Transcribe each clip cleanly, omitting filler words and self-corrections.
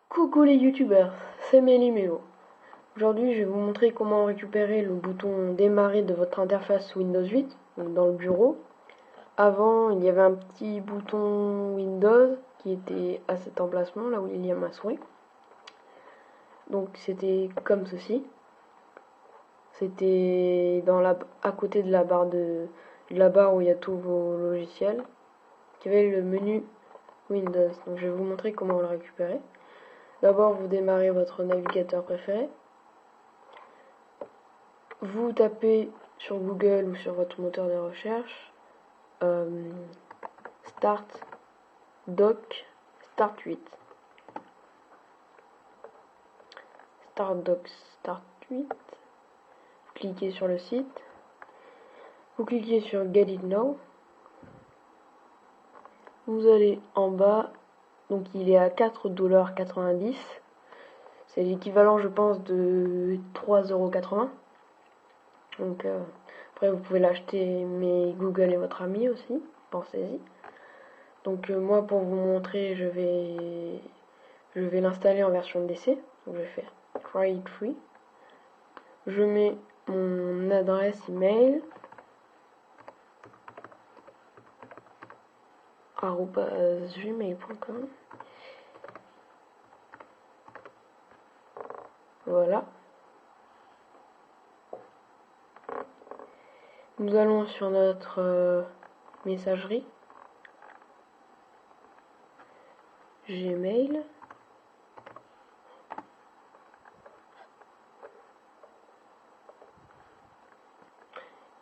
Coucou les youtubeurs, c'est Méliméo. Aujourd'hui je vais vous montrer comment récupérer le bouton démarrer de votre interface Windows 8, donc dans le bureau. Avant il y avait un petit bouton Windows qui était à cet emplacement, là où il y a ma souris. Donc c'était comme ceci. C'était à côté de la barre où il y a tous vos logiciels. Il y avait le menu Windows. Donc je vais vous montrer comment le récupérer. D'abord vous démarrez votre navigateur préféré. Vous tapez sur Google ou sur votre moteur de recherche Start Doc Start 8. Start Doc Start 8. Vous cliquez sur le site. Vous cliquez sur Get It Now. Vous allez en bas. Donc il est à 4,90 $. C'est l'équivalent je pense de 3,80 €. Donc après vous pouvez l'acheter, mais Google est votre ami aussi, pensez-y. Donc moi pour vous montrer je vais l'installer en version DC. Donc je vais faire try it free. Je mets mon adresse email @gmail.com. Voilà. Nous allons sur notre messagerie Gmail.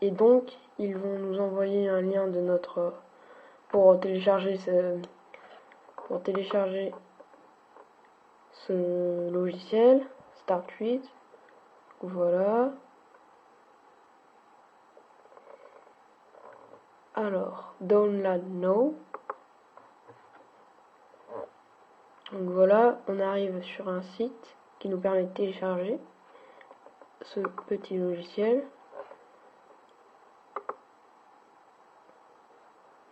Et donc, ils vont nous envoyer un lien de pour télécharger ce logiciel, Start 8. Voilà. Alors, download now. Donc voilà, on arrive sur un site qui nous permet de télécharger ce petit logiciel.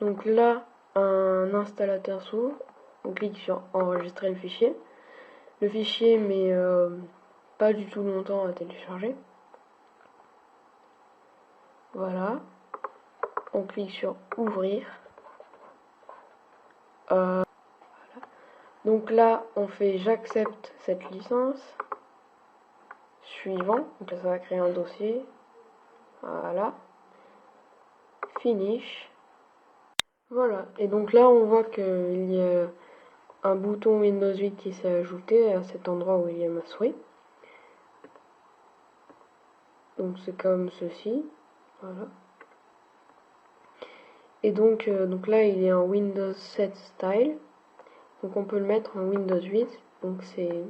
Donc là, un installateur s'ouvre. On clique sur enregistrer le fichier. Le fichier met pas du tout longtemps à télécharger. Voilà. On clique sur ouvrir. Donc là, on fait j'accepte cette licence. Suivant. Donc là, ça va créer un dossier. Voilà. Finish. Voilà. Et donc là, on voit qu'il y a un bouton Windows 8 qui s'est ajouté à cet endroit où il y a ma souris. Donc c'est comme ceci. Voilà. Et donc là, il est en Windows 7 Style. Donc on peut le mettre en Windows 8. Donc c'est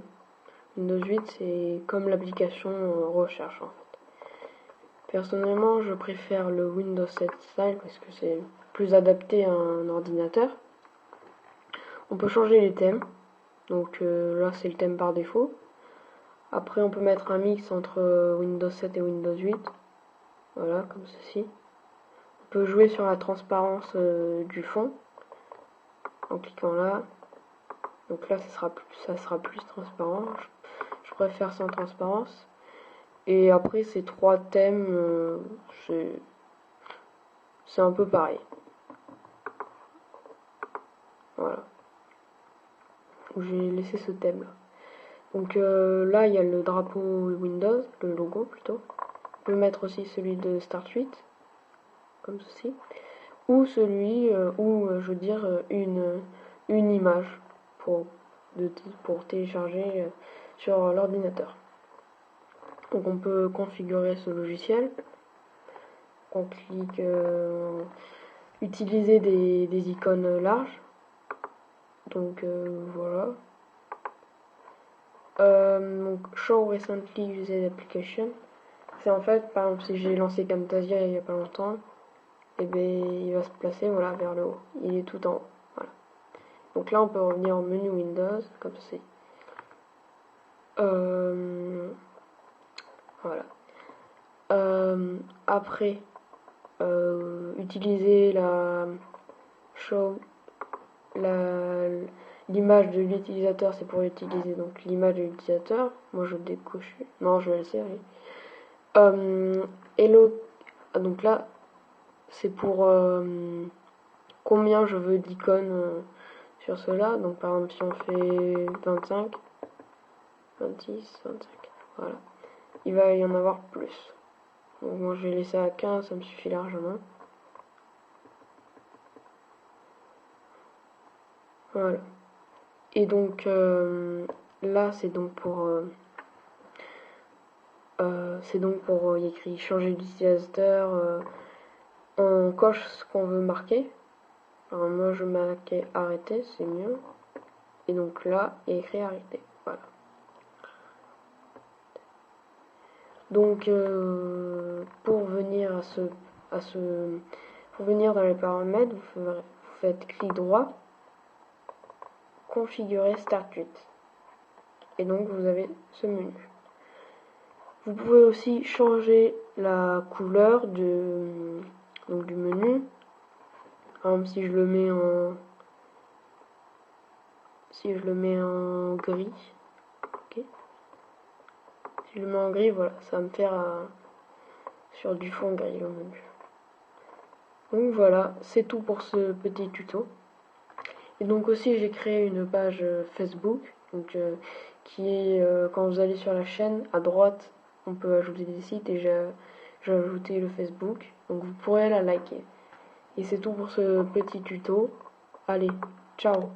Windows 8, c'est comme l'application recherche en fait. Personnellement, je préfère le Windows 7 Style parce que c'est plus adapté à un ordinateur. On peut changer les thèmes. Donc là, c'est le thème par défaut. Après, on peut mettre un mix entre Windows 7 et Windows 8. Voilà, comme ceci. On peut jouer sur la transparence du fond en cliquant là. Donc là, ça sera plus transparent. Je préfère sans transparence. Et après, ces trois thèmes, c'est un peu pareil. Voilà. J'ai laissé ce thème là. Donc là, il y a le drapeau Windows, le logo plutôt. On peut mettre aussi celui de Start 8, comme ceci. Ou celui, je veux dire, une image pour télécharger sur l'ordinateur. Donc on peut configurer ce logiciel. On clique utiliser des icônes larges. Donc voilà. Donc show recently used application. C'est en fait, par exemple, si j'ai lancé Camtasia il n'y a pas longtemps, et bien il va se placer voilà vers le haut. Il est tout en haut. Voilà. Donc là on peut revenir en menu Windows, comme ceci. Voilà. Après, utiliser la show l'image de l'utilisateur, c'est pour utiliser donc l'image de l'utilisateur. Moi je décoche. Non, je vais laisser. Hello. Donc là, c'est pour combien je veux d'icônes sur cela. Donc par exemple, si on fait 25, 26, 25, voilà. Il va y en avoir plus. Donc moi je vais laisser à 15, ça me suffit largement. Voilà. Et donc là c'est donc pour y écrit changer d'utilisateur. On coche ce qu'on veut marquer. Alors moi je marquais arrêter, c'est mieux. Et donc là, il y a écrit arrêter. Voilà. Donc pour venir pour venir dans les paramètres, vous faites clic droit, configurer Start Tweet. Et donc vous avez ce menu. Vous pouvez aussi changer la couleur du menu. Par exemple, si je le mets en gris, ok. Si je le mets en gris, voilà, ça va me faire sur du fond gris le menu. Donc voilà, c'est tout pour ce petit tuto. Et donc aussi j'ai créé une page Facebook, donc qui est quand vous allez sur la chaîne, à droite, on peut ajouter des sites et j'ai ajouté le Facebook, donc vous pourrez la liker. Et c'est tout pour ce petit tuto. Allez, ciao!